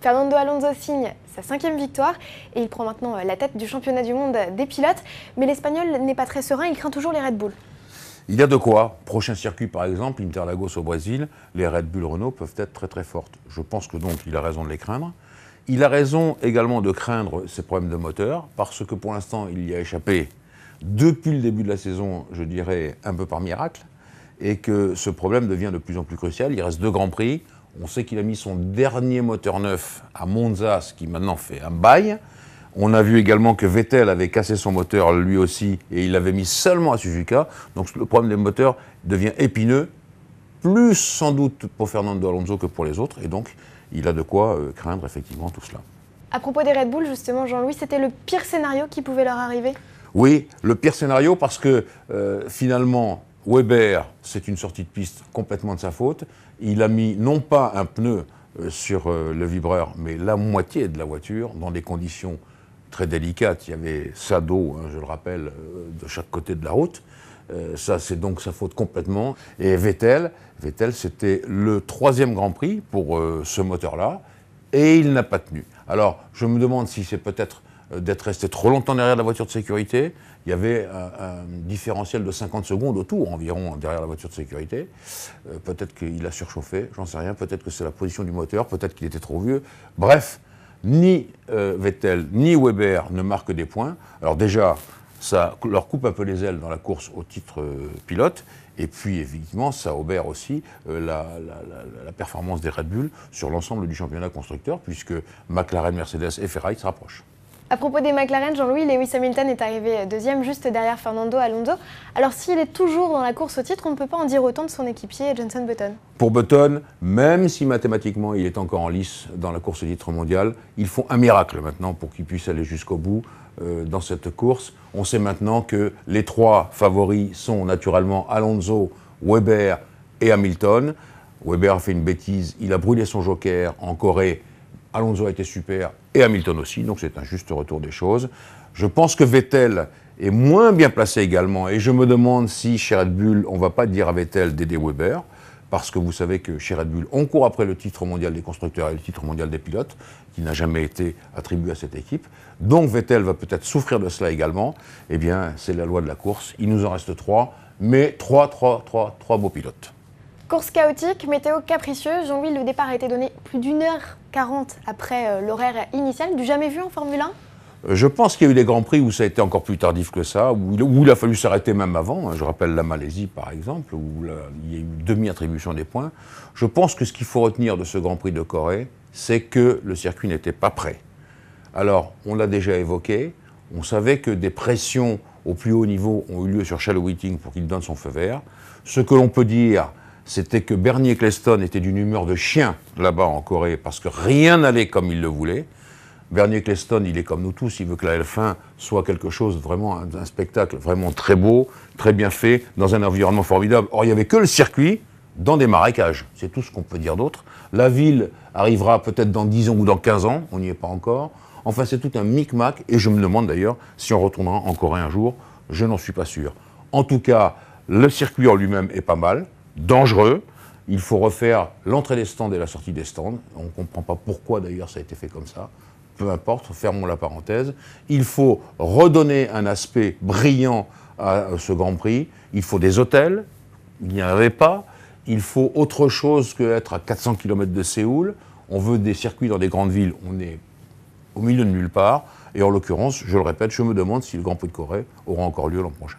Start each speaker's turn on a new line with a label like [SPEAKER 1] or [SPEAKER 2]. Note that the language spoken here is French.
[SPEAKER 1] Fernando Alonso signe sa 5e victoire et il prend maintenant la tête du championnat du monde des pilotes. Mais l'Espagnol n'est pas très serein, il craint toujours les Red Bull.
[SPEAKER 2] Il y a de quoi. Prochain circuit par exemple, Interlagos au Brésil, les Red Bull Renault peuvent être très très fortes. Je pense que donc il a raison de les craindre. Il a raison également de craindre ces problèmes de moteur, parce que pour l'instant il y a échappé depuis le début de la saison, je dirais un peu par miracle, et que ce problème devient de plus en plus crucial. Il reste 2 Grands Prix. On sait qu'il a mis son dernier moteur neuf à Monza, ce qui maintenant fait un bail. On a vu également que Vettel avait cassé son moteur lui aussi, et il l'avait mis seulement à Suzuka. Donc le problème des moteurs devient épineux, plus sans doute pour Fernando Alonso que pour les autres, et donc il a de quoi craindre effectivement tout cela.
[SPEAKER 1] À propos des Red Bull, justement, Jean-Louis, c'était le pire scénario qui pouvait leur arriver?
[SPEAKER 2] Oui, le pire scénario parce que finalement, Weber, c'est une sortie de piste complètement de sa faute. Il a mis non pas un pneu sur le vibreur, mais la moitié de la voiture dans des conditions très délicates. Il y avait ça d'eau, hein, je le rappelle, de chaque côté de la route. Ça, c'est donc sa faute complètement. Et Vettel, c'était le 3e Grand Prix pour ce moteur-là, et il n'a pas tenu. Alors, je me demande si c'est peut-être d'être resté trop longtemps derrière la voiture de sécurité. Il y avait un différentiel de 50 secondes au tour environ derrière la voiture de sécurité. Peut-être qu'il a surchauffé, j'en sais rien. Peut-être que c'est la position du moteur, peut-être qu'il était trop vieux. Bref, ni Vettel ni Weber ne marquent des points. Alors déjà, ça leur coupe un peu les ailes dans la course au titre pilote. Et puis, effectivement, ça obère aussi la performance des Red Bull sur l'ensemble du championnat constructeur, puisque McLaren, Mercedes et Ferrari se rapprochent.
[SPEAKER 1] À propos des McLaren, Jean-Louis, Lewis Hamilton est arrivé 2e, juste derrière Fernando Alonso. Alors s'il est toujours dans la course au titre, on ne peut pas en dire autant de son équipier Jenson Button.
[SPEAKER 2] Pour Button, même si mathématiquement il est encore en lice dans la course au titre mondial, ils font un miracle maintenant pour qu'il puisse aller jusqu'au bout dans cette course. On sait maintenant que les 3 favoris sont naturellement Alonso, Weber et Hamilton. Weber a fait une bêtise, il a brûlé son joker en Corée. Alonso a été super, et Hamilton aussi, donc c'est un juste retour des choses. Je pense que Vettel est moins bien placé également, et je me demande si chez Red Bull, on ne va pas dire à Vettel d'aider Weber, parce que vous savez que chez Red Bull, on court après le titre mondial des constructeurs et le titre mondial des pilotes, qui n'a jamais été attribué à cette équipe. Donc Vettel va peut-être souffrir de cela également. Eh bien, c'est la loi de la course, il nous en reste 3, mais 3 beaux pilotes.
[SPEAKER 1] Course chaotique, météo capricieuse. Jean-Louis, le départ a été donné plus d'1h40 après l'horaire initial, du jamais vu en Formule 1.
[SPEAKER 2] Je pense qu'il y a eu des Grands Prix où ça a été encore plus tardif que ça, où il a fallu s'arrêter même avant. Je rappelle la Malaisie, par exemple, où il y a eu demi-attribution des points. Je pense que ce qu'il faut retenir de ce Grand Prix de Corée, c'est que le circuit n'était pas prêt. Alors, on l'a déjà évoqué, on savait que des pressions au plus haut niveau ont eu lieu sur Charles Whiting pour qu'il donne son feu vert. Ce que l'on peut dire, c'était que Bernie Ecclestone était d'une humeur de chien là-bas en Corée parce que rien n'allait comme il le voulait. Bernie Ecclestone, il est comme nous tous, il veut que la F1 soit quelque chose, vraiment un spectacle vraiment très beau, très bien fait, dans un environnement formidable. Or, il n'y avait que le circuit dans des marécages. C'est tout ce qu'on peut dire d'autre. La ville arrivera peut-être dans 10 ans ou dans 15 ans, on n'y est pas encore. Enfin, c'est tout un micmac, et je me demande d'ailleurs si on retournera en Corée un jour, je n'en suis pas sûr. En tout cas, le circuit en lui-même est pas mal, dangereux. Il faut refaire l'entrée des stands et la sortie des stands. On ne comprend pas pourquoi d'ailleurs ça a été fait comme ça. Peu importe, fermons la parenthèse. Il faut redonner un aspect brillant à ce Grand Prix. Il faut des hôtels, il n'y en avait pas. Il faut autre chose qu'être à 400 km de Séoul. On veut des circuits dans des grandes villes. On est au milieu de nulle part. Et en l'occurrence, je le répète, je me demande si le Grand Prix de Corée aura encore lieu l'an prochain.